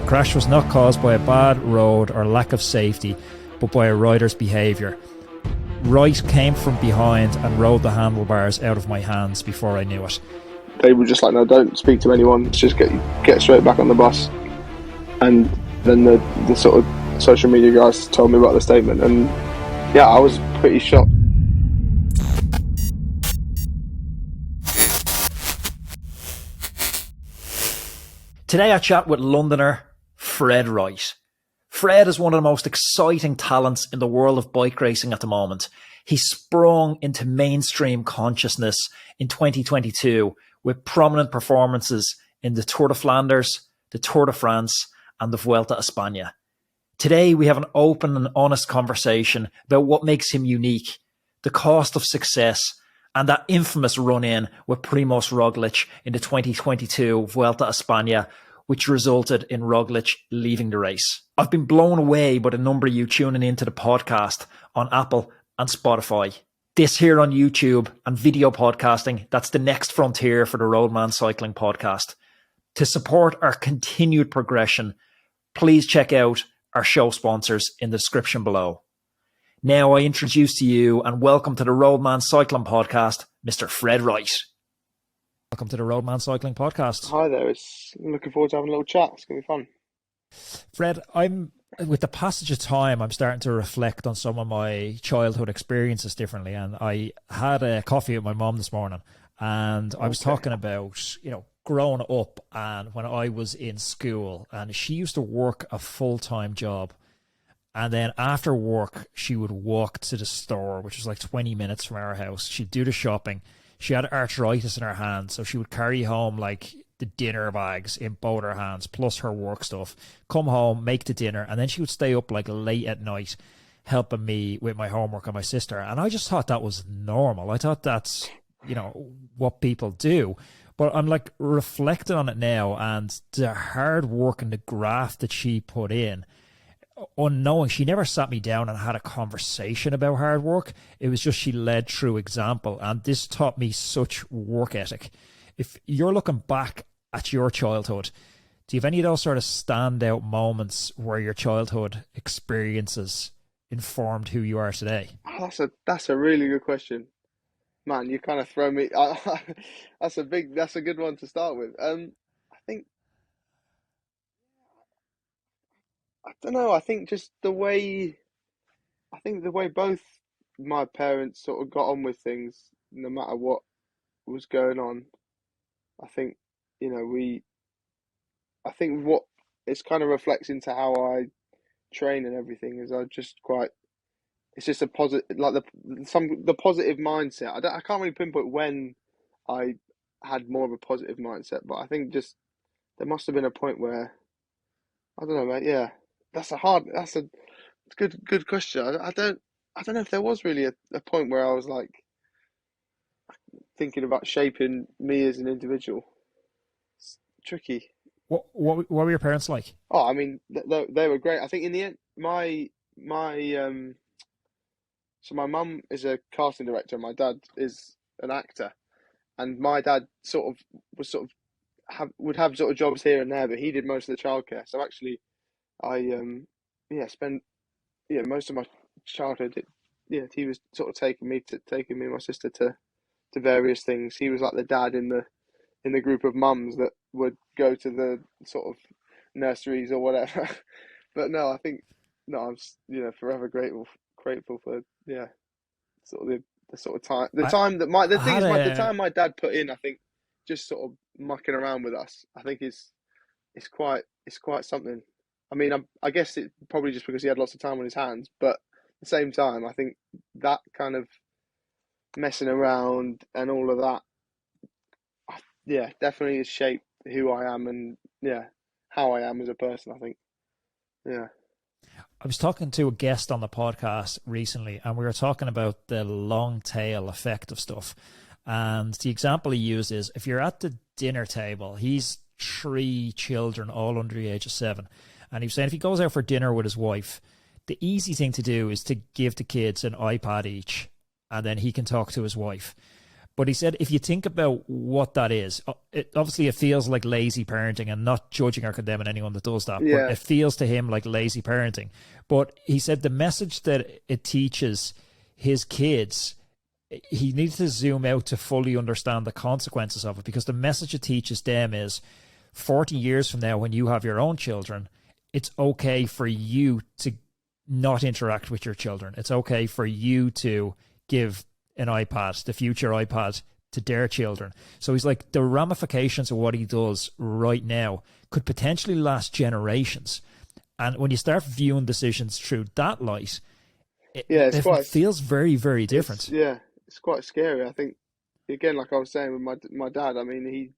crash was not caused by a bad road or lack of safety, but by a rider's behaviour. Wright came from behind and rode the handlebars out of my hands before I knew it. They were just like, no, don't speak to anyone, just get straight back on the bus. And then the sort of social media guys told me about the statement, and yeah, I was pretty shocked. Today I chat with Londoner Fred Wright. Fred is one of the most exciting talents in the world of bike racing at the moment. He sprung into mainstream consciousness in 2022 with prominent performances in the Tour de Flanders, the Tour de France and the Vuelta a España. Today we have an open and honest conversation about what makes him unique, the cost of success, and that infamous run-in with Primoz Roglic in the 2022 Vuelta a España, which resulted in Roglic leaving the race. I've been blown away by the number of you tuning into the podcast on Apple and Spotify. This here on YouTube and video podcasting, that's the next frontier for the Roadman Cycling Podcast. To support our continued progression, please check out our show sponsors in the description below. Now I introduce to you and welcome to the Roadman Cycling Podcast, Mr. Fred Wright. Welcome to the Roadman Cycling Podcast. Hi there, I'm looking forward to having a little chat. It's going to be fun. Fred, with the passage of time, I'm starting to reflect on some of my childhood experiences differently. And I had a coffee with my mom this morning, and I was talking about, growing up and when I was in school, and she used to work a full-time job. And then after work, she would walk to the store, which was like 20 minutes from our house. She'd do the shopping. She had arthritis in her hand, so she would carry home like the dinner bags in both her hands, plus her work stuff, come home, make the dinner, and then she would stay up like late at night helping me with my homework and my sister. And I just thought that was normal. I thought that's, what people do. But I'm like reflecting on it now, and the hard work and the graft that she put in, unknowing, she never sat me down and had a conversation about hard work. It was just she led through example, and this taught me such work ethic. If you're looking back at your childhood, do you have any of those sort of standout moments where your childhood experiences informed who you are today? That's a really good question, man. You kind of throw me. That's a good one to start with. I don't know. I think just the way both my parents sort of got on with things, no matter what was going on. I think, I think what it's kind of reflects into how I train and everything is it's just a positive, like the positive mindset. I can't really pinpoint when I had more of a positive mindset, but I think just there must have been a point where, I don't know, mate. Yeah. That's a good question. I don't know if there was really a point where I was like thinking about shaping me as an individual. It's tricky. What were your parents like? Oh, I mean, they were great. I think in the end, so my mum is a casting director, and my dad is an actor, and my dad would have sort of jobs here and there, but he did most of the childcare. So actually, I spent most of my childhood. He was sort of taking me and my sister to various things. He was like the dad in the group of mums that would go to the sort of nurseries or whatever. But no, I think I'm forever grateful for sort of the sort of time the time my dad put in. I think just sort of mucking around with us. I think it's quite something. I mean, I guess it's probably just because he had lots of time on his hands, but at the same time, I think that kind of messing around and all of that, definitely has shaped who I am and, how I am as a person, I think. Yeah. I was talking to a guest on the podcast recently, and we were talking about the long tail effect of stuff. And the example he used is, if you're at the dinner table, he's 3 children, all under the age of 7. And he was saying if he goes out for dinner with his wife, the easy thing to do is to give the kids an iPad each, and then he can talk to his wife. But he said, if you think about what that is, it feels like lazy parenting, and not judging or condemning anyone that does that, but it feels to him like lazy parenting. But he said the message that it teaches his kids, he needs to zoom out to fully understand the consequences of it, because the message it teaches them is 40 years from now, when you have your own children, it's okay for you to not interact with your children. It's okay for you to give an iPad, the future iPad, to their children. So he's like, the ramifications of what he does right now could potentially last generations. And when you start viewing decisions through that light, it feels very, very different. It's quite scary. I think, again, like I was saying with my dad, I mean,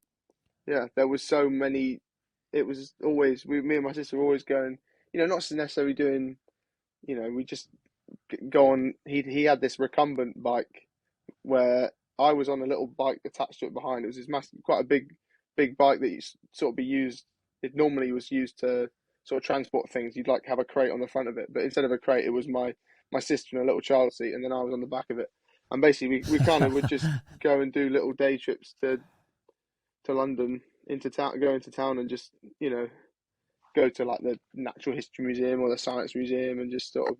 there was so many, it was always, me and my sister were always going, not necessarily doing, we just go on, he had this recumbent bike where I was on a little bike attached to it behind. It was this massive, quite a big bike that you sort of be used. It normally was used to sort of transport things. You'd like have a crate on the front of it, but instead of a crate, it was my sister in a little child seat, and then I was on the back of it. And basically, we kind of would just go and do little day trips to London, go into town, and just go to like the Natural History Museum or the Science Museum, and just sort of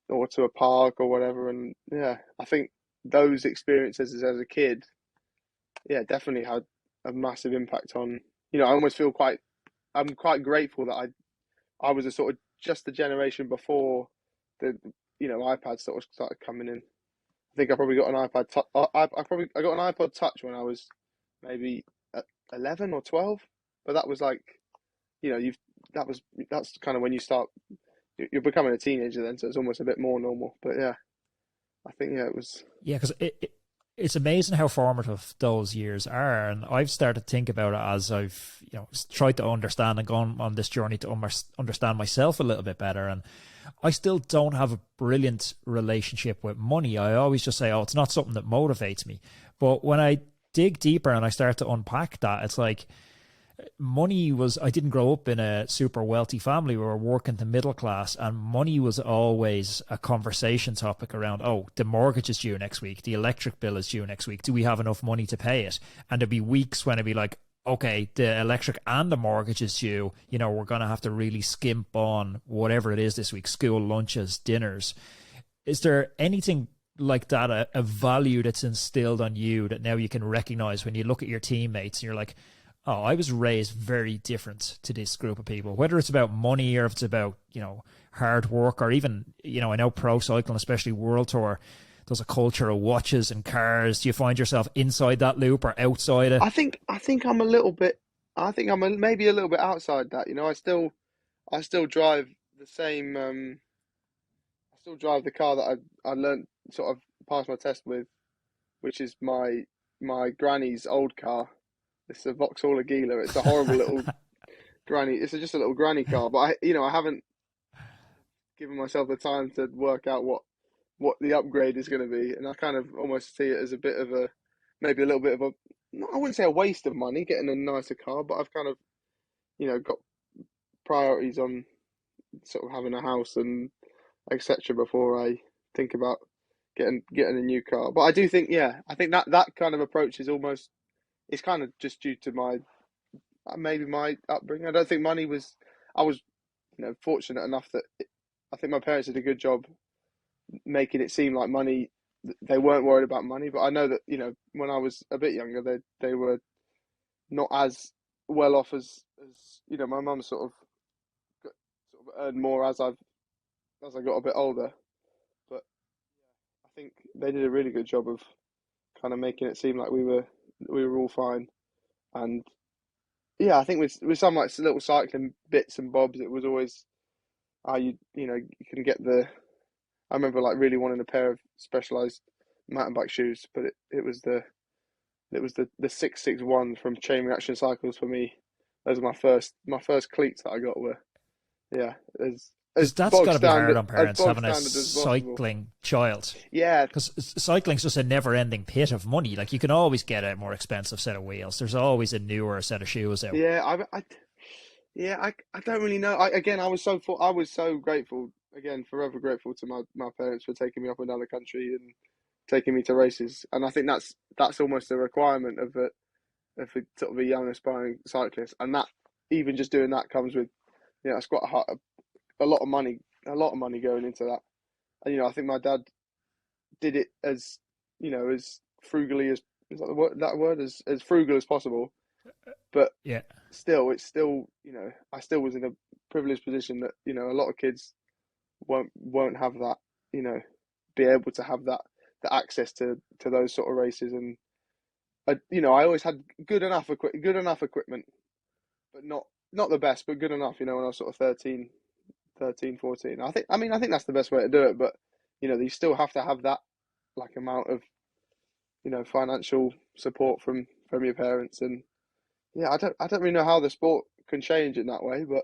or to a park or whatever. And I think those experiences as a kid, definitely had a massive impact on, I almost feel I'm quite grateful that I was a sort of just the generation before the, iPads sort of started coming in. I think I probably got an iPad. I got an iPod Touch when I was maybe 11 or 12, but that was like, that's kind of when you're becoming a teenager then, so it's almost a bit more normal. But I think it was. Yeah, because it's amazing how formative those years are, and I've started to think about it as I've tried to understand and gone on this journey to understand myself a little bit better. And I still don't have a brilliant relationship with money. I always just say, it's not something that motivates me. But when I dig deeper and I start to unpack that, it's like, I didn't grow up in a super wealthy family. We were working to middle class, and money was always a conversation topic around, the mortgage is due next week, the electric bill is due next week, do we have enough money to pay it? And there'd be weeks when it'd be like, okay, the electric and the mortgage is due, we're going to have to really skimp on whatever it is this week, school lunches, dinners. Is there anything like that, a value that's instilled on you that now you can recognize when you look at your teammates and you're like, I was raised very different to this group of people, whether it's about money or if it's about, hard work, or even, I know pro cycling, especially World Tour, there's a culture of watches and cars. Do you find yourself inside that loop or outside it? I think I'm a little bit, maybe a little bit outside that, I still drive the same, I still drive the car that I learned, sort of passed my test with, which is my granny's old car. It's a Vauxhall Aguila. It's a horrible little granny. It's just a little granny car. But I haven't given myself the time to work out what the upgrade is going to be, and I kind of almost see it as a bit of maybe a little bit of I wouldn't say a waste of money getting a nicer car, but I've kind of got priorities on sort of having a house and etc. before I think about getting a new car. But I do think I think that kind of approach is almost. It's kind of just due to maybe my upbringing. I don't think I was, fortunate enough that I think my parents did a good job making it seem like money, they weren't worried about money. But I know that, when I was a bit younger, they were not as well off as my mum sort of earned more as I got a bit older. But I think they did a really good job of kind of making it seem like we were all fine. And I think with some like little cycling bits and bobs, it was always you can get I remember like really wanting a pair of specialized mountain bike shoes, but it was the 661 from Chain Reaction Cycles for me. Those are my first cleats that I got were that's got to be hard on parents having a cycling child. Yeah, because cycling's just a never-ending pit of money. Like, you can always get a more expensive set of wheels. There's always a newer set of shoes out. Yeah, I don't really know. I was so grateful. Again, forever grateful to my parents for taking me up and down the country, and taking me to races, and I think that's almost a requirement of a sort of a young aspiring cyclist, and that even just doing that comes with, it's quite a lot of money going into that. And I think my dad did it as as frugally as is that word as frugal as possible, but Yeah. it's still I still was in a privileged position that a lot of kids won't have that, be able to have that the access to those sort of races. And I always had good enough equipment, but not the best, but good enough, when I was sort of 13, 14. I think that's the best way to do it, but you still have to have that like amount of financial support from your parents. And I don't really know how the sport can change in that way, but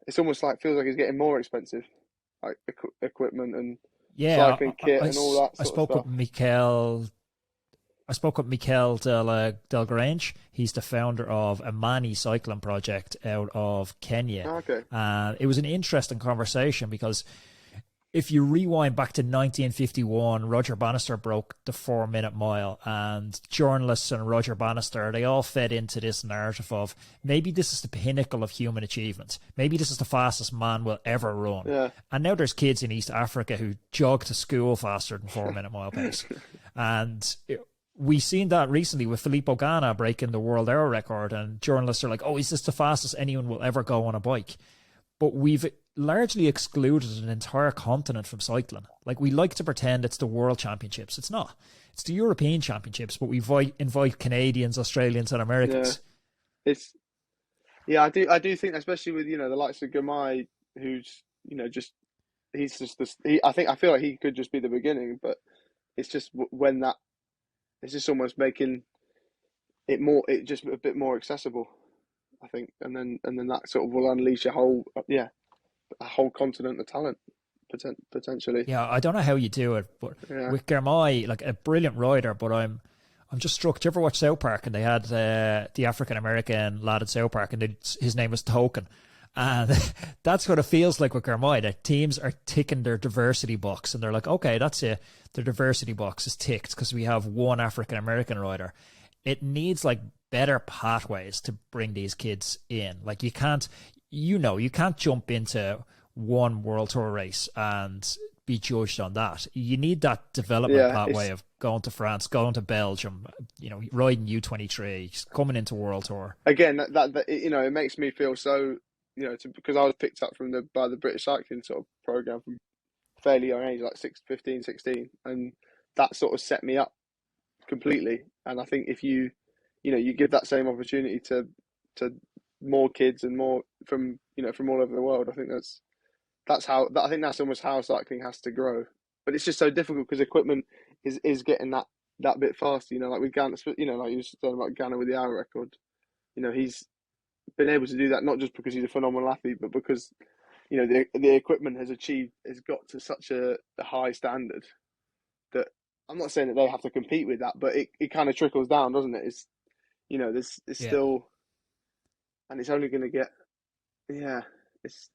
it's almost like feels like it's getting more expensive, like equipment and Yeah, cycling kit and all that I sort of spoke with stuff. Mikel Del Grange. He's the founder of Amani cycling project out of Kenya. Okay. And it was an interesting conversation because if you rewind back to 1951, Roger Bannister broke the 4-minute mile, and journalists and Roger Bannister, they all fed into this narrative of maybe this is the pinnacle of human achievement. Maybe this is the fastest man will ever run. Yeah. And now there's kids in East Africa who jog to school faster than 4-minute mile pace. And we've seen that recently with Filippo Ganna breaking the world hour record, and journalists are like, oh, is this the fastest anyone will ever go on a bike? But we've largely excluded an entire continent from cycling. Like, we like to pretend it's the World Championships. It's not. It's the European Championships, but we invite Canadians, Australians, and Americans. I do think, especially with the likes of Gamai, who's I feel like he could just be the beginning, but it's just when that it's just almost making it just a bit more accessible, I think, and then that sort of will unleash a whole continent of talent potentially. Yeah, I don't know how you do it, but with Germay, like a brilliant rider, but I'm just struck. Do you ever watch South Park? And they had the African American lad at South Park, and his name was Token. And that's what it feels like with Germay, that teams are ticking their diversity box, and they're like, okay, that's it. The diversity box is ticked because we have one African American rider. It needs like better pathways to bring these kids in. Like, you can't jump into one World Tour race and be judged on that. You need that development pathway of going to France, going to Belgium, riding U23, coming into World Tour. Again, that it makes me feel so, because I was picked up by the British cycling sort of program from fairly young age, like 15, 16, and that sort of set me up completely. And I think if you give that same opportunity to more kids and more from all over the world, I think I think that's almost how cycling has to grow. But it's just so difficult because equipment is getting that bit faster. Like with Ganna, like you were saying about Ganna with the hour record. He's been able to do that not just because he's a phenomenal athlete, but because the equipment has got to such a high standard that I'm not saying that they have to compete with that, but it kind of trickles down, doesn't it? It's there's still, and it's only going to get it's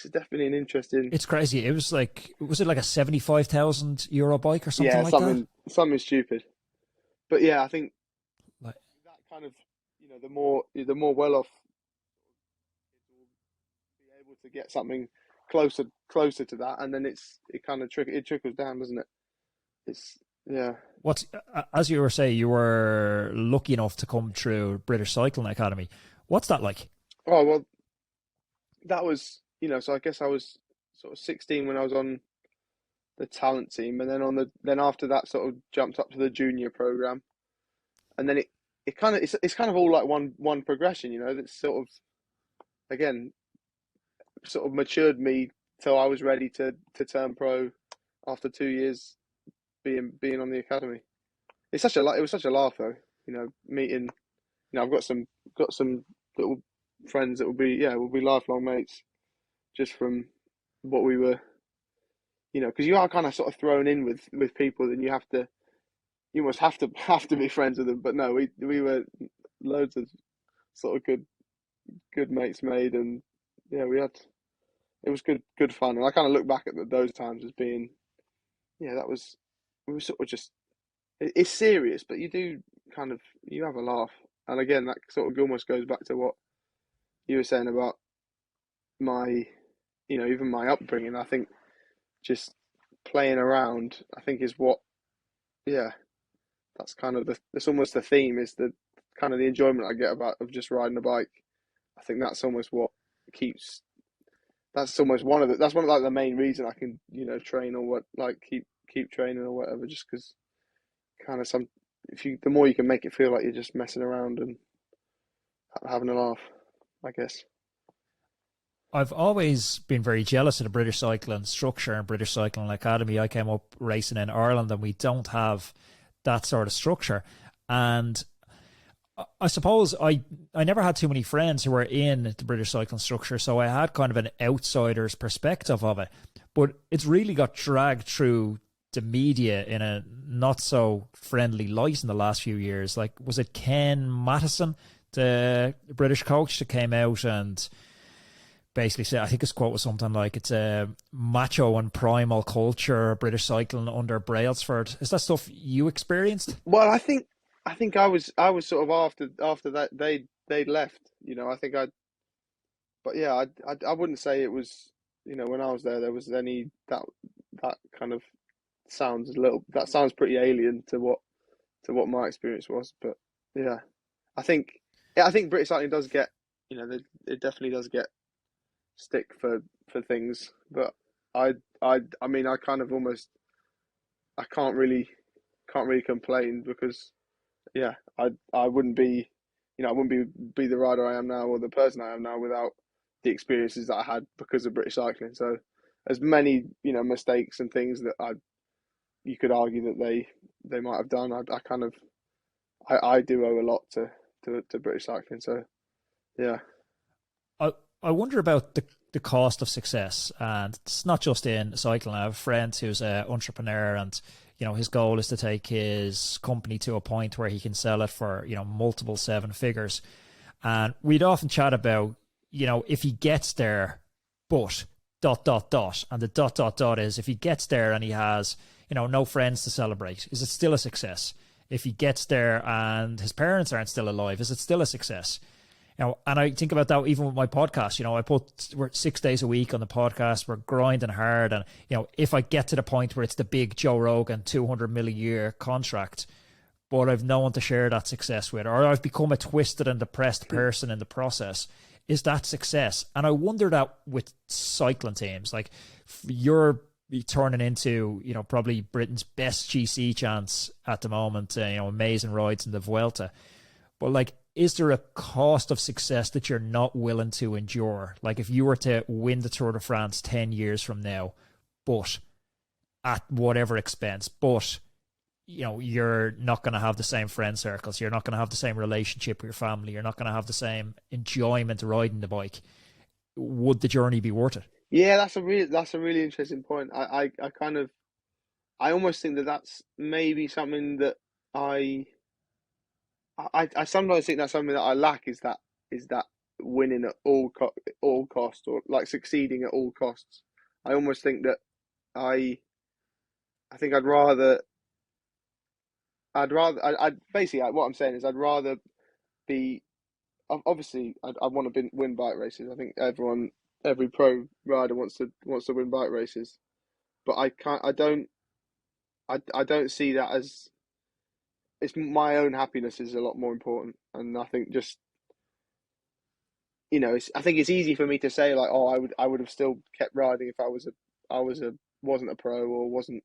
definitely an interesting. It's crazy. It was like it like a €75,000 bike or something like that? Something stupid. But I think that kind of the more well off will be able to get something closer to that, and then it trickles down, doesn't it? It's as you were saying, you were lucky enough to come through British Cycling Academy. What's that like? Oh well, that was so I guess I was sort of 16 when I was on the talent team, and then after that sort of jumped up to the junior program, and then it's kind of all like one progression, that's sort of again sort of matured me till I was ready to turn pro after 2 years being on the academy. It was such a laugh though, meeting. I've got some little friends that will be lifelong mates, just from what we were, because you are kind of sort of thrown in with people, and you almost have to be friends with them. But no, we were loads of sort of good mates made, and it was good fun. And I kind of look back at those times as being, that was we were sort of just, it's serious, but you do you have a laugh. And again, that sort of almost goes back to what you were saying about my, even my upbringing. I think just playing around, I think is what, yeah, that's kind of that's almost the theme, is the kind of the enjoyment I get about of just riding a bike. I think that's almost what keeps, that's almost that's one of like the main reason I can, train, or what, like keep training or whatever, just because kind of the more you can make it feel like you're just messing around and having a laugh, I guess. I've always been very jealous of the British cycling structure and British Cycling Academy. I came up racing in Ireland and we don't have that sort of structure. And I suppose I never had too many friends who were in the British cycling structure, so I had kind of an outsider's perspective of it. But it's really got dragged through the media in a not so friendly light in the last few years. Like, was it Ken Matheson, the British coach, that came out and basically said, I think his quote was something like, it's a macho and primal culture, British cycling under Brailsford. Is that stuff you experienced? Well, I think I was sort of after that they'd left. I think but yeah, I wouldn't say it was, when I was there was any that kind of that sounds pretty alien to what my experience was. But yeah, I think British cycling does get, it definitely does get stick for things, but I mean, I kind of almost, I can't really complain, because yeah, I wouldn't be, I wouldn't be the rider I am now, or the person I am now, without the experiences that I had because of British cycling. So as many, mistakes and things that you could argue that they might have done, I kind of, I do owe a lot to British cycling. So yeah. I wonder about the cost of success, and it's not just in cycling. I have a friend who's an entrepreneur, and his goal is to take his company to a point where he can sell it for multiple seven figures. And we'd often chat about if he gets there, but ... and the ... is, if he gets there and he has no friends to celebrate, is it still a success? If he gets there and his parents aren't still alive, is it still a success? And I think about that even with my podcast. We're 6 days a week on the podcast. We're grinding hard. And, if I get to the point where it's the big Joe Rogan 200 million a year contract, but I've no one to share that success with, or I've become a twisted and depressed person in the process, is that success? And I wonder that with cycling teams, like you're turning into, probably Britain's best GC chance at the moment, amazing rides in the Vuelta. But like, is there a cost of success that you're not willing to endure? Like, if you were to win the Tour de France 10 years from now, but at whatever expense, but you're not going to have the same friend circles, you're not going to have the same relationship with your family, you're not going to have the same enjoyment riding the bike, would the journey be worth it? Yeah, that's a really interesting point. I kind of, I almost think that that's maybe something that I sometimes think that's something that I lack, is that winning at all costs, or like succeeding at all costs. I almost think that I think I'd basically, what I'm saying is, I'd rather be, obviously I want to win bike races. I think every pro rider wants to win bike races, but I don't see that as, it's my own happiness is a lot more important. And I think just, I think it's easy for me to say, like, oh, I would have still kept riding if wasn't a pro, or wasn't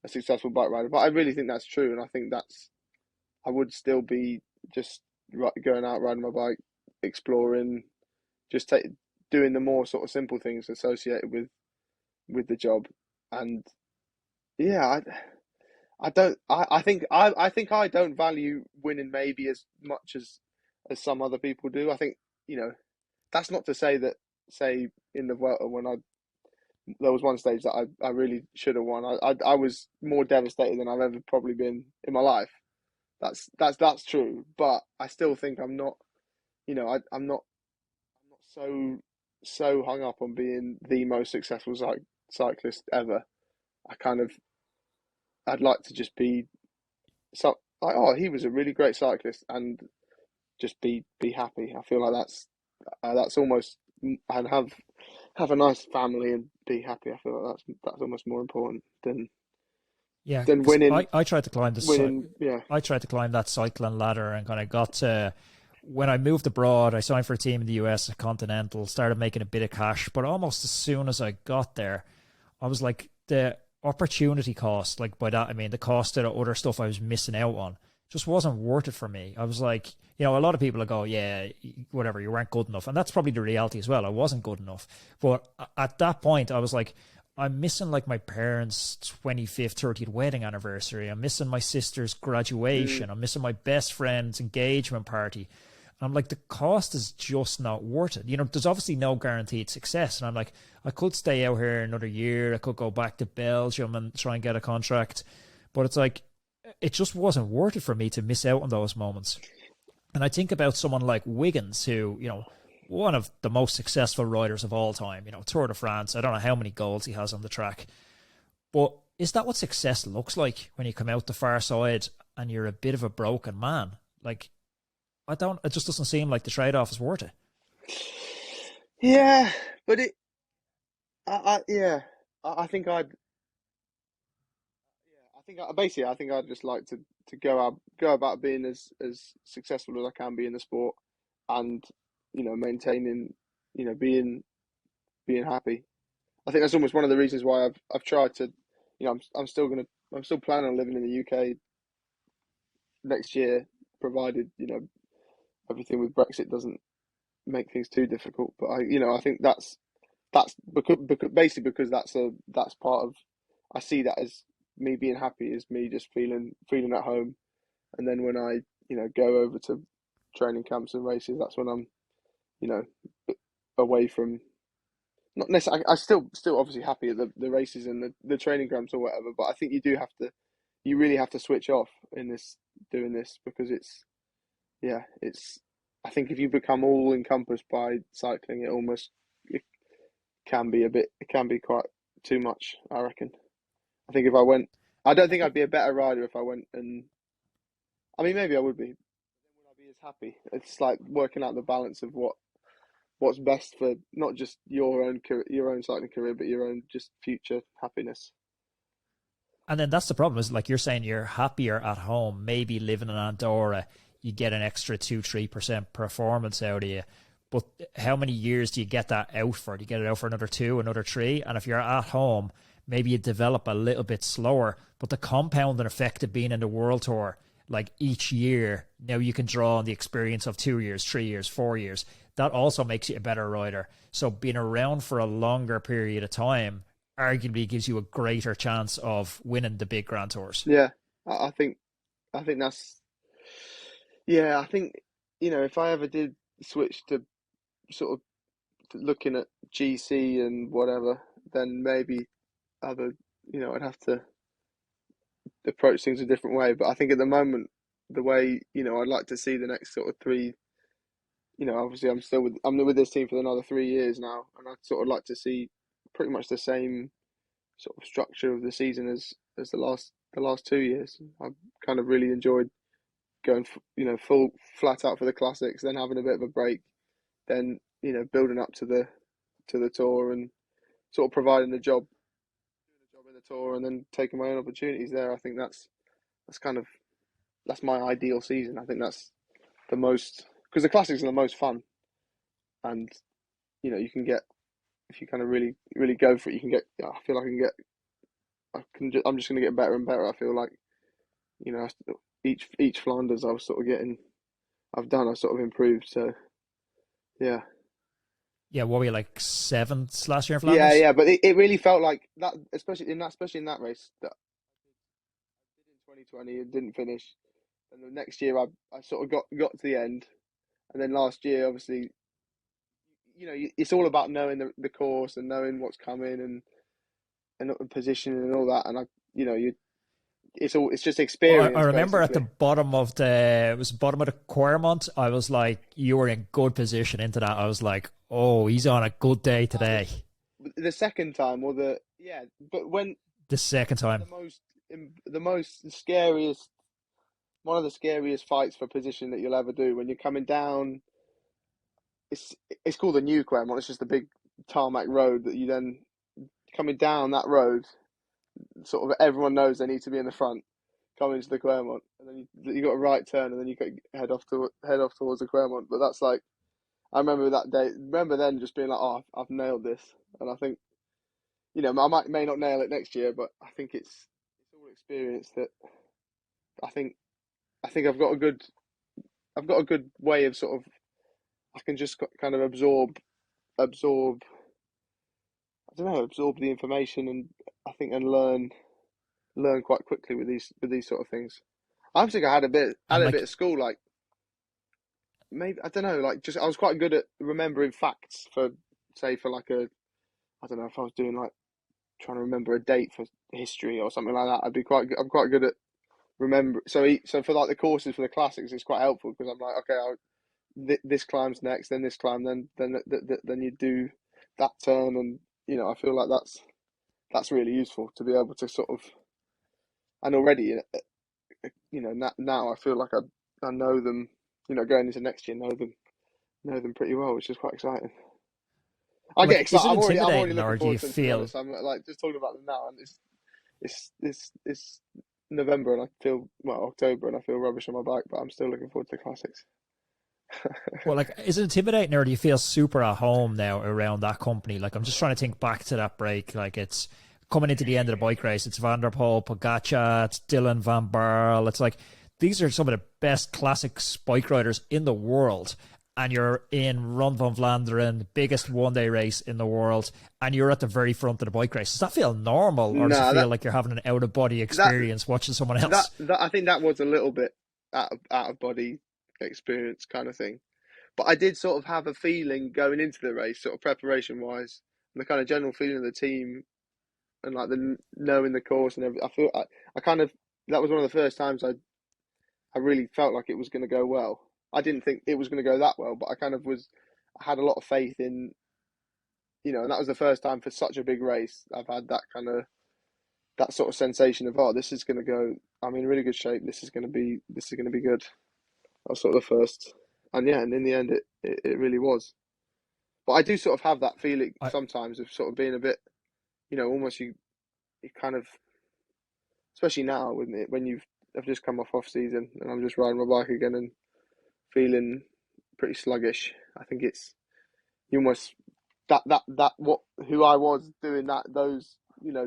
a successful bike rider. But I really think that's true, and I think I would still be just going out riding my bike, exploring, just doing the more sort of simple things associated with the job. And yeah, I don't. I think I don't value winning maybe as much as some other people do. I think, that's not to say that, say, in the Vuelta, when there was one stage that I really should have won. I was more devastated than I've ever probably been in my life. That's true. But I still think I'm not. I'm not so hung up on being the most successful cyclist ever. I kind of, I'd like to just be like, oh, he was a really great cyclist, and just be happy. I feel like that's almost, and have a nice family and be happy. I feel like that's almost more important than winning. I tried to climb I tried to climb that cycling ladder and kind of got to. When I moved abroad, I signed for a team in the US, a Continental, started making a bit of cash, but almost as soon as I got there, I was like, the opportunity cost, like by that I mean the cost of the other stuff I was missing out on, just wasn't worth it for me. I was like, a lot of people will go, yeah, whatever, you weren't good enough. And that's probably the reality as well. I wasn't good enough. But at that point, I was like, I'm missing like my parents' 25th, 30th wedding anniversary. I'm missing my sister's graduation. I'm missing my best friend's engagement party. And I'm like, the cost is just not worth it. There's obviously no guaranteed success. And I'm like, I could stay out here another year. I could go back to Belgium and try and get a contract. But it's like, it just wasn't worth it for me to miss out on those moments. And I think about someone like Wiggins, who, one of the most successful riders of all time, Tour de France. I don't know how many goals he has on the track. But is that what success looks like when you come out the far side and you're a bit of a broken man? Like, it just doesn't seem like the trade-off is worth it. Yeah, but I think I'd just like to go about being as successful as I can be in the sport, and maintaining, being happy. I think that's almost one of the reasons why I've tried to, I'm still planning on living in the UK next year, provided everything with Brexit doesn't make things too difficult. But I think that's because that's part of, I see that as me being happy, is me just feeling at home. And then when I go over to training camps and races, that's when I'm away from, not necessarily, I'm still obviously happy at the races and the training camps or whatever, but I think you really have to switch off in doing this, because I think if you become all encompassed by cycling, it can be quite too much, I reckon. I think if I went, I don't think I'd be a better rider if I went, and I mean, maybe I would be. Would I be as happy? It's like working out the balance of what's best for not just your own cycling career, but your own just future happiness. And then that's the problem, is like you're saying, you're happier at home. Maybe living in Andorra, you get an extra 2-3% performance out of you. But how many years do you get that out for? Do you get it out for another 2, another 3? And if you're at home, maybe you develop a little bit slower. But the compounding effect of being in the World Tour, like each year, now you can draw on the experience of 2 years, 3 years, 4 years. That also makes you a better rider. So being around for a longer period of time arguably gives you a greater chance of winning the big Grand Tours. Yeah, I think that's, I think, if I ever did switch to sort of looking at GC and whatever, then maybe I'd have to approach things a different way. But I think at the moment, the way, I'd like to see the next sort of 3, obviously I'm with this team for another 3 years now, and I'd sort of like to see pretty much the same sort of structure of the season as the last 2 years. I've kind of really enjoyed going, full flat out for the classics, then having a bit of a break, then building up to the tour, and sort of providing a job in the tour, and then taking my own opportunities there. I think that's my ideal season. I think that's the most, because the classics are the most fun, and you can get, if you kind of really really go for it, you can get. I feel like I'm just going to get better and better. I feel like each Flanders I've sort of improved. So yeah. Yeah, what were you, like 7th last year in Flanders? Yeah, but it really felt like that, especially in that race that I did in 2020. It didn't finish, and the next year I sort of got to the end, and then last year, obviously, it's all about knowing the course and knowing what's coming and positioning and all that, and it's just experience. I remember basically. at the bottom of the Quaremont, I was like, you were in good position into that. I was like, oh, he's on a good day today. The second time, but when the second time, one of the scariest fights for position that you'll ever do when you're coming down. It's called the New Claremont. It's just a big tarmac road that you then coming down that road. Sort of everyone knows they need to be in the front coming into the Claremont, and then you got a right turn, and then you head off towards the Claremont. But that's like, I remember that day. Remember then just being like, oh, I've nailed this, and I think, I may not nail it next year, but I think it's all experience that I think I've got a good way of sort of, I can just kind of absorb I don't know, absorb the information, and I think and learn quite quickly with these sort of things. I think I had a bit of school, like maybe, I don't know, like just I was quite good at remembering facts for like I don't know, if I was doing like trying to remember a date for history or something like that, I'm quite good at remember. So for like the courses for the classics, it's quite helpful because I'm like, okay, this climb's next, then this climb, then you do that turn, and I feel like that's really useful to be able to sort of, and already now I feel like I know them, going into next year, know them pretty well, which is quite exciting. I get excited. I'm already looking forward to them. I'm like just talking about them now, and it's November, and I feel October, and I feel rubbish on my bike, but I'm still looking forward to the classics. Well, like, is it intimidating, or do you feel super at home now around that company? Like, I'm just trying to think back to that break. Like, it's coming into the end of the bike race. It's Van der Poel, Pogacar, it's Dylan van Baarle. It's like, these are some of the best classics bike riders in the world. And you're in Run van Vlaanderen, the biggest one-day race in the world, and you're at the very front of the bike race. Does that feel normal, or does it feel like you're having an out-of-body experience watching someone else? I think that was a little bit out-of-body experience kind of thing. But I did sort of have a feeling going into the race, sort of preparation-wise, and the kind of general feeling of the team, and like the knowing the course and everything. I feel I kind of, that was one of the first times I really felt like it was going to go well. I didn't think it was going to go that well, but I kind of I had a lot of faith in, and that was the first time for such a big race I've had that sort of sensation of, oh, this is going to go, I'm in really good shape. This is going to be good. That was sort of the first, and in the end it really was. But I do sort of have that feeling sometimes of sort of being a bit, almost you kind of, especially now when I've just come off season and I'm just riding my bike again and feeling pretty sluggish. I think it's you almost who I was doing that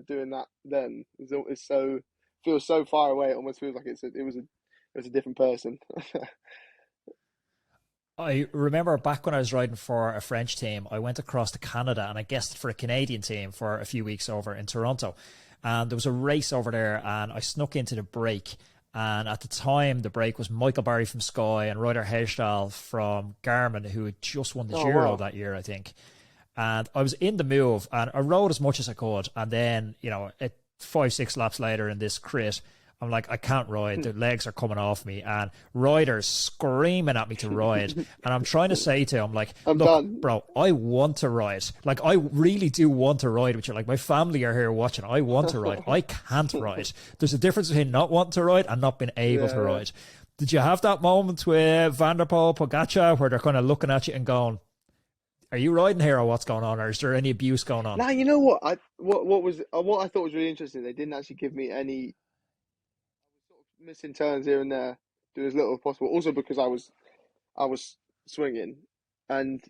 doing that then is so, feels so far away. It almost feels like it was a different person. I remember back when I was riding for a French team, I went across to Canada and I guested for a Canadian team for a few weeks over in Toronto. And there was a race over there and I snuck into the break. And at the time, the break was Michael Barry from Sky and Ryder Hesjedal from Garmin, who had just won the Giro that year, I think. And I was in the move and I rode as much as I could. And then, 5-6 laps later in this crit, I'm like, I can't ride. The legs are coming off me. And riders screaming at me to ride. And I'm trying to say to him, like, look, done. Bro, I want to ride. Like, I really do want to ride with you. Like, my family are here watching. I want to ride. I can't ride. There's a difference between not wanting to ride and not being able to ride. Did you have that moment with Van der Poel, Pogacar, where they're kind of looking at you and going, are you riding here or what's going on? Or is there any abuse going on? Now, you know what? What I thought was really interesting, they didn't actually give me any missing turns here and there, do as little as possible. Also because I was swinging, and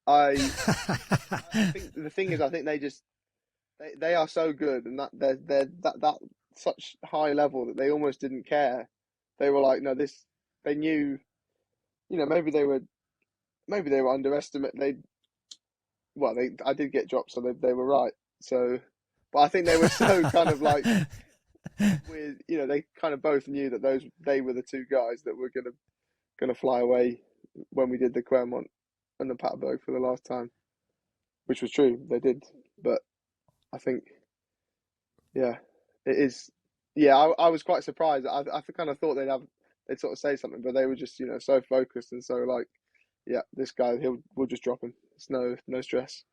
I think the thing is, I think they are so good, and that they're that such high level that they almost didn't care. They were like, no, they knew, maybe they were underestimated. I did get dropped, so they were right. So, but I think they were so kind of like. They kind of both knew that they were the two guys that were gonna fly away when we did the Claremont and the Paterberg for the last time, which was true. They did, but I think, it is. Yeah, I was quite surprised. I kind of thought they'd sort of say something, but they were just so focused and so like, this guy we'll just drop him. It's no stress.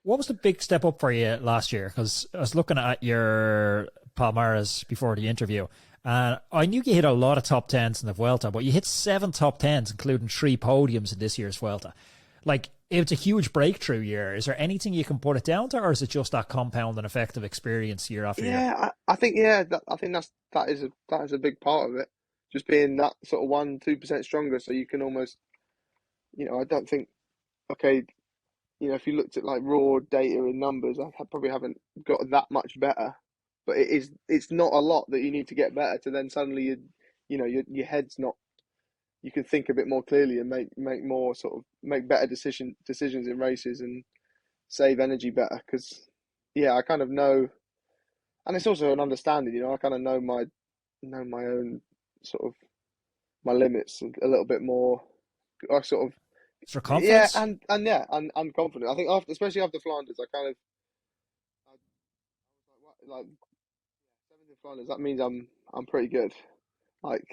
What was the big step up for you last year? Because I was looking at your Palmares before the interview, and I knew you hit a lot of top tens in the Vuelta, but you hit 7 top tens, including 3 podiums in this year's Vuelta. Like, it's a huge breakthrough year. Is there anything you can put it down to, or is it just that compounding effect of experience year after year? Yeah, I think that is a big part of it. Just being that sort of 1-2% stronger, so you can almost, I don't think, okay, if you looked at like raw data and numbers, I probably haven't got that much better. But it's not a lot that you need to get better to then suddenly your head's not. You can think a bit more clearly and make better decisions in races and save energy better. Because I kind of know, and it's also an understanding. I kind of know my own sort of my limits a little bit more. I sort of. For confidence? Yeah, and confident. I think especially after Flanders, I kind of like 7th in Flanders. That means I'm pretty good. Like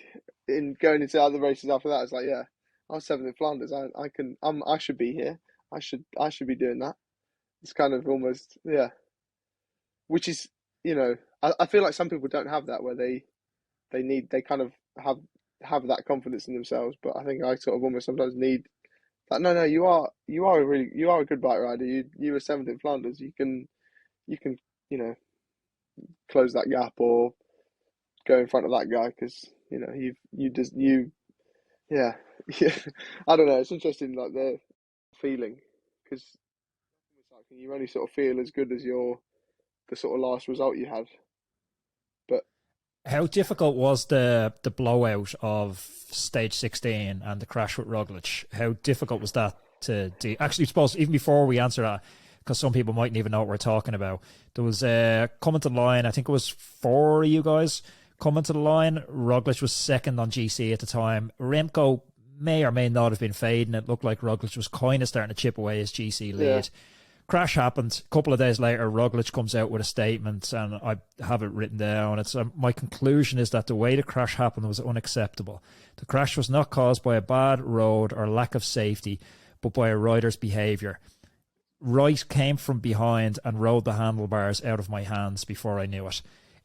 in going into other races after that, it's like I was 7th in Flanders. I should be here. I should be doing that. It's kind of almost which is I feel like some people don't have that where they kind of have that confidence in themselves. But I think I sort of almost sometimes need. Like, no, you are a good bike rider. You were 7th in Flanders. You can close that gap or go in front of that guy because yeah. I don't know. It's interesting, like the feeling, because you only sort of feel as good as the sort of last result you had. But how difficult was the blowout of stage 16 and the crash with Roglic? How difficult was that to do? Actually, I suppose even before we answer that, because some people mightn't even know what we're talking about, there was coming to the line, I think it was 4 of you guys coming to the line. Roglic was second on GC at the time. Remco may or may not have been fading. It looked like Roglic was kind of starting to chip away his GC lead. Yeah. Crash happened. A couple of days later, Roglic comes out with a statement, and I have it written down. It's my conclusion is that the way the crash happened was unacceptable. The crash was not caused by a bad road or lack of safety, but by a rider's behaviour. Wright came from behind and rode the handlebars out of my hands before I knew it.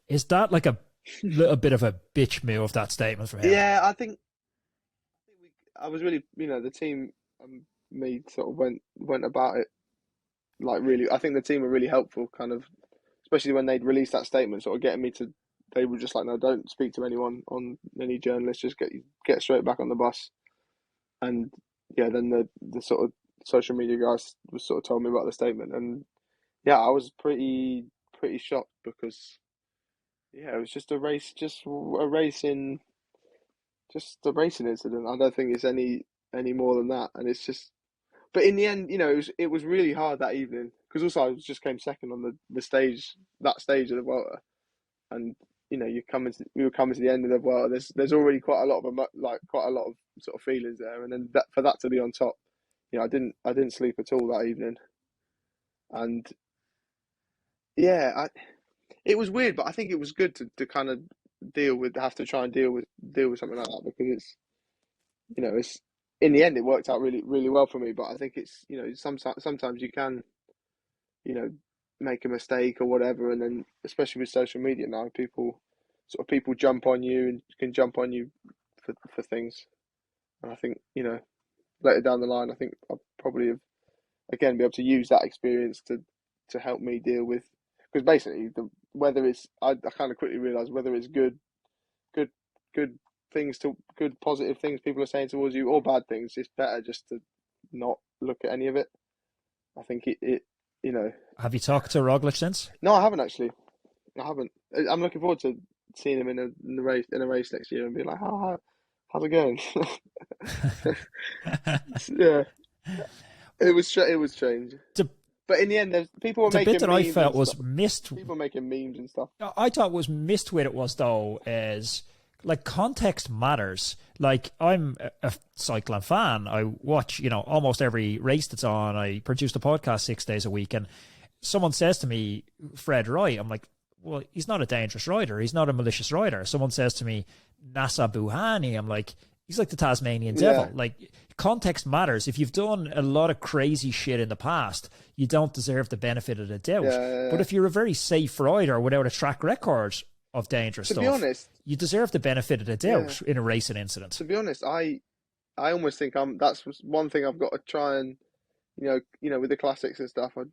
Is that like a little bit of a bitch move, that statement from him? Yeah, I think I was really, the team and me sort of went about it. Like really, I think the team were really helpful, kind of, especially when they'd released that statement, sort of getting me to. They were just like, no, don't speak to anyone, on any journalists. Just get straight back on the bus. And then the sort of social media guys was sort of told me about the statement, and I was pretty shocked because it was just a racing incident. I don't think it's any more than that, and it's just. But in the end, it was really hard that evening because also I just came second on the stage, that stage of the Vuelta, and we were coming to the end of the Vuelta. There's already quite a lot of sort of feelings there, and then for that to be on top, I didn't sleep at all that evening, and it was weird, but I think it was good to kind of have to try and deal with something like that because it's. In the end, it worked out really, really well for me. But I think it's sometimes you can, make a mistake or whatever, and then especially with social media now, people jump on you and can jump on you for things. And I think later down the line, I think I'll probably have again be able to use that experience to help me deal with, because basically whether it's I kind of quickly realised whether it's good things, to good positive things people are saying towards you or bad things, it's better just to not look at any of it. I think it Have you talked to Roglic since? No, I haven't actually. I haven't. I'm looking forward to seeing him in a race next year and be like, how's it going? Yeah, it was strange. But in the end, people were making memes. The bit that I felt was missed. People making memes and stuff. I thought was missed with it was though is. Like, context matters. Like, I'm a cycling fan. I watch, almost every race that's on. I produce the podcast 6 days a week. And someone says to me, Fred Wright, I'm like, well, he's not a dangerous rider. He's not a malicious rider. Someone says to me, Nasa Buhani. I'm like, He's like the Tasmanian Yeah. devil. Like, context matters. If you've done a lot of crazy shit in the past, you don't deserve the benefit of the doubt. Yeah. But if you're a very safe rider without a track record of dangerous To stuff, be honest, you deserve the benefit of the doubt in a racing incident. to be honest, I almost think that's one thing I've got to try and, with the classics and stuff. I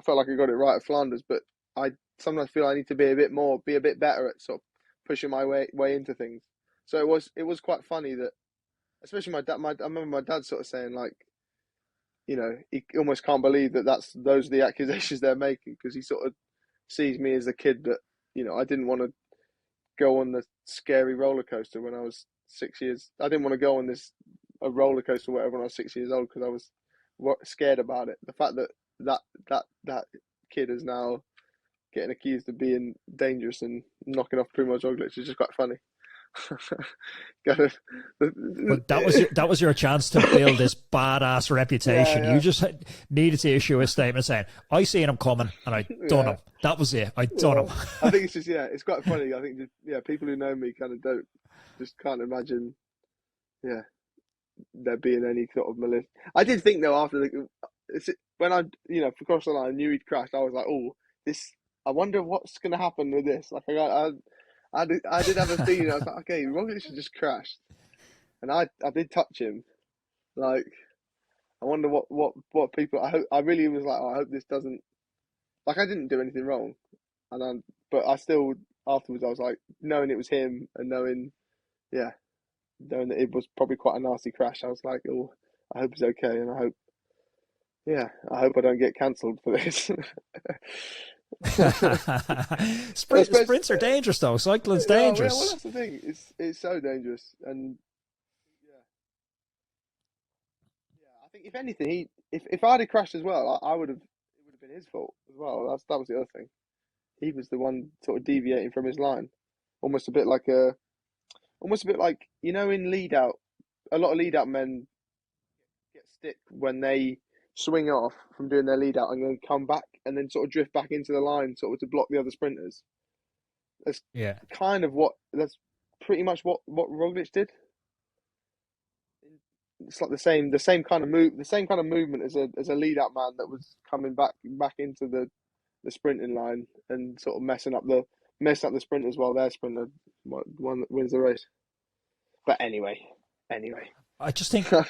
felt like I got it right at Flanders, but I sometimes feel I need to be a bit better at sort of pushing my way into things. So it was quite funny that, especially my dad. I remember my dad sort of saying, like, he almost can't believe that those are the accusations they're making, because he sort of sees me as a kid that, I didn't want to go on the scary roller coaster when I was 6 years. I didn't want to go on a roller coaster or whatever when I was 6 years old, because I was scared about it. The fact that kid is now getting accused of being dangerous and knocking off Primoz Roglic is just quite funny. But that was your chance to build this badass reputation. Yeah. You just needed to issue a statement saying, "I seen him coming and I done him." That was it. I done him. I think it's just it's quite funny. I think people who know me kind of can't imagine there being any sort of malicious. I did think though, after when I for cross the line, I knew he'd crashed. I was like, oh, this. I wonder what's going to happen with this. Like I did have a feeling. I was like, okay, Roglic just crashed, and I did touch him. Like, I wonder what people. I really was like, oh, I hope this doesn't. Like, I didn't do anything wrong, but I still afterwards I was like, knowing it was him and knowing that it was probably quite a nasty crash. I was like, oh, I hope he's okay, and I hope I don't get cancelled for this. Sprints are dangerous though. Cycling's dangerous. Well, that's the thing. It's so dangerous, and I think if anything, if I'd have crashed as well, it would have been his fault as well. That was the other thing. He was the one sort of deviating from his line, almost a bit like in lead out, a lot of lead out men get stick when they swing off from doing their lead out and then come back and then sort of drift back into the line sort of to block the other sprinters. That's that's pretty much what Roglic did. It's like the same kind of movement as a lead out man that was coming back into the sprinting line and sort of messing up the sprinters while their sprinter one that wins the race. But anyway. I just think I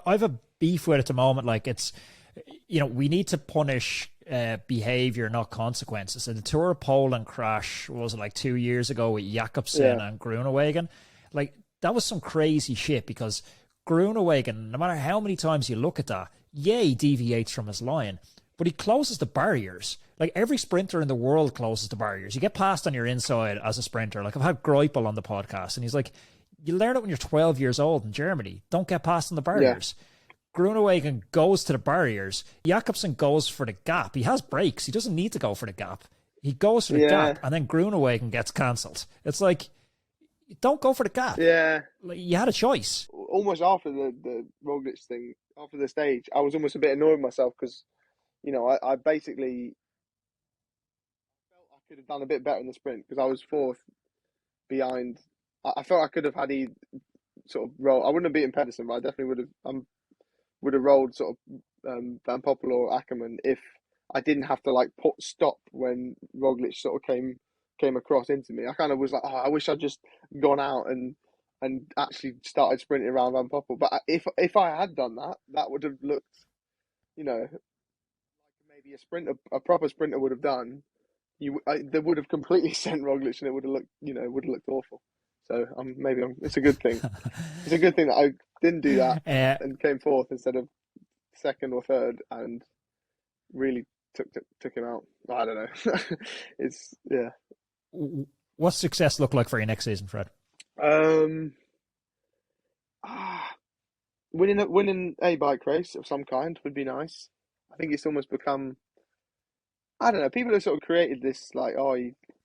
have a beef with it at the moment. Like, it's, we need to punish behavior, not consequences. So the Tour of Poland crash was like 2 years ago with Jakobsen and Groenewegen. Like, that was some crazy shit, because Groenewegen, no matter how many times you look at that, he deviates from his line, but he closes the barriers. Like, every sprinter in the world closes the barriers. You get past on your inside as a sprinter. Like, I've had Greipel on the podcast, and he's like, you learn it when you're 12 years old in Germany. Don't get past on the barriers. Yeah. Groenewegen goes to the barriers. Jakobsen goes for the gap. He has brakes. He doesn't need to go for the gap. He goes for the gap, and then Groenewegen gets cancelled. It's like, don't go for the gap. Yeah. Like, you had a choice. Almost after the Roglic thing, after the stage, I was almost a bit annoyed with myself, because, I basically felt I could have done a bit better in the sprint, because I was fourth behind. I felt I could have had sort of roll. I wouldn't have beaten Pedersen, but I definitely would have rolled sort of Van Poppel or Ackerman if I didn't have to stop when Roglic sort of came across into me. I kind of was like, oh, I wish I'd just gone out and actually started sprinting around Van Poppel. But if I had done that, that would have looked, like maybe a proper sprinter would have done. They would have completely sent Roglic, and it would have looked awful. So it's a good thing. It's a good thing that I didn't do that and came fourth instead of second or third, and really took him out. I don't know. What's success look like for you next season, Fred? Winning a bike race of some kind would be nice. I think it's almost become, I don't know, people have sort of created this, like, oh,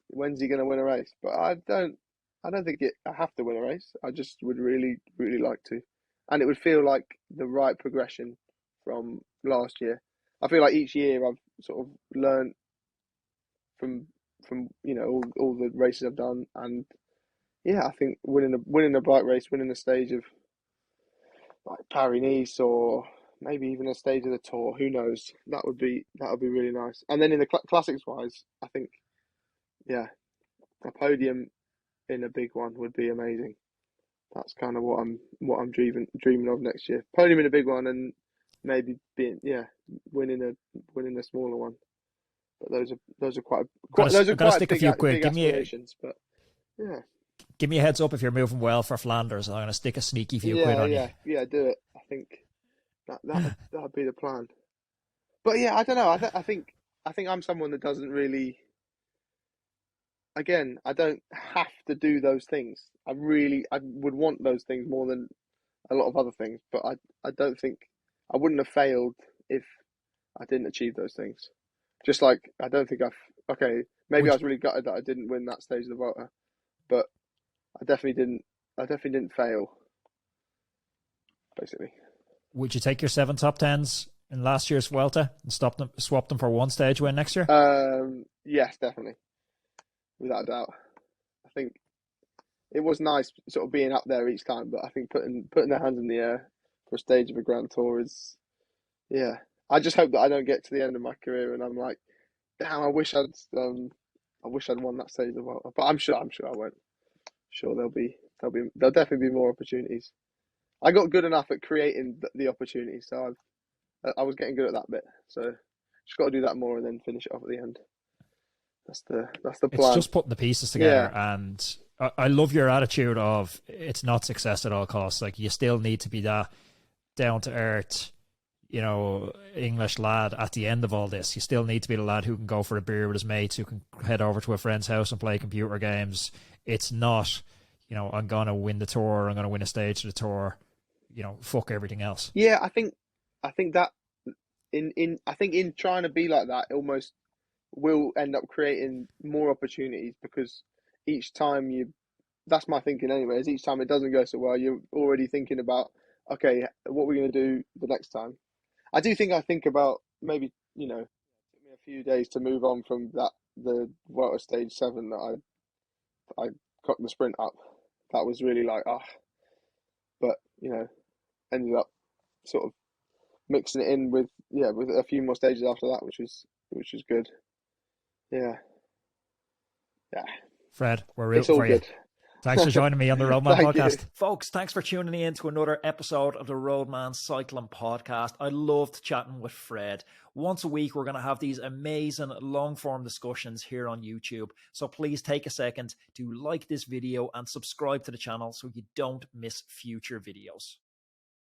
when's he going to win a race? But I don't think I have to win a race. I just would really, really like to. And it would feel like the right progression from last year. I feel like each year I've sort of learned from all the races I've done, and yeah, I think winning a bike race, winning a stage of like Paris-Nice or maybe even a stage of the Tour, who knows? That would be really nice. And then in the classics wise, I think yeah, a podium in a big one would be amazing. That's kind of what I'm dreaming of next year. Podium in a big one and maybe winning a smaller one. But those are I've got to stick a big few quid. big aspirations. But yeah, Give me a heads up if you're moving well for Flanders. I'm going to stick a sneaky few quid on you. yeah, do it. I think that'd be the plan. But yeah, I don't know. I think I'm someone that doesn't really. Again, I don't have to do those things. I would want those things more than a lot of other things. But I don't think I wouldn't have failed if I didn't achieve those things. Just like I don't think maybe I was really gutted that I didn't win that stage of the Vuelta, but I definitely didn't fail. Basically, would you take your 7 top 10s in last year's Vuelta and swap them for one stage win next year? Yes, definitely, without a doubt. I think it was nice sort of being up there each time, but I think putting their hands in the air for a stage of a Grand Tour is, yeah. I just hope that I don't get to the end of my career and I'm like, damn, I wish I'd won that stage of the Vuelta. But I'm sure I won't. Sure, there'll definitely be more opportunities. I got good enough at creating the opportunities, so I was getting good at that bit. So just got to do that more and then finish it off at the end. That's the plan. It's just putting the pieces together, and I love your attitude of it's not success at all costs. Like, you still need to be that down to earth, English lad at the end of all this. You still need to be the lad who can go for a beer with his mates, who can head over to a friend's house and play computer games. It's not, I'm going to win the Tour, I'm going to win a stage of the Tour, fuck everything else. Yeah, I think that in trying to be like that, it almost will end up creating more opportunities because each time that's my thinking anyway, is each time it doesn't go so well, you're already thinking about, okay, what we're going to do the next time. I think about maybe, it took me a few days to move on from the Vuelta stage 7 that I cocked the sprint up. That was really like, but, ended up sort of mixing it in with a few more stages after that, which was good. Yeah. Fred, we're rooting for you. Thanks for joining me on the Roadman Podcast. Folks, thanks for tuning in to another episode of the Roadman Cycling Podcast. I loved chatting with Fred. Once a week, we're going to have these amazing long-form discussions here on YouTube. So please take a second to like this video and subscribe to the channel so you don't miss future videos.